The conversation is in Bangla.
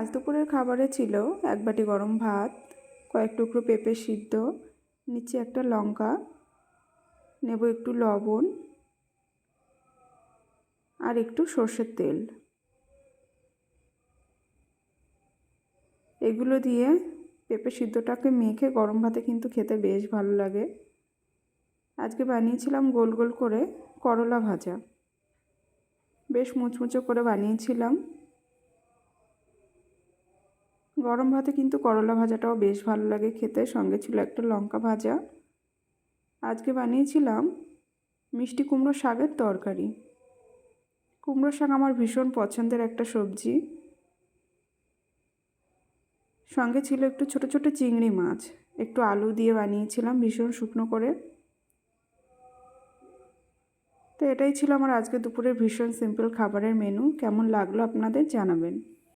আজ দুপুরের খাবারে ছিল এক বাটি গরম ভাত, কয়েক টুকরো পেঁপে সিদ্ধ, নিচে একটা লঙ্কা, নেব একটু লবণ আর একটু সর্ষের তেল। এগুলো দিয়ে পেঁপে সিদ্ধটাকে মেখে গরম ভাতে কিন্তু খেতে বেশ ভালো লাগে। আজকে বানিয়েছিলাম গোল গোল করে করলা ভাজা, বেশ মুচমুচে করে বানিয়েছিলাম। গরম ভাতে কিন্তু করলা ভাজাটাও বেশ ভালো লাগে খেতে। সঙ্গে ছিল একটা লঙ্কা ভাজা। আজকে বানিয়েছিলাম মিষ্টি কুমড়ো শাকের তরকারি। কুমড়ো শাক আমার ভীষণ পছন্দের একটা সবজি। সঙ্গে ছিল একটু ছোট ছোট চিংড়ি মাছ, একটু আলু দিয়ে বানিয়েছিলাম ভীষণ শুকনো করে। তো এটাই ছিল আমার আজকে দুপুরের ভীষণ সিম্পল খাবারের মেনু। কেমন লাগলো আপনাদের জানাবেন।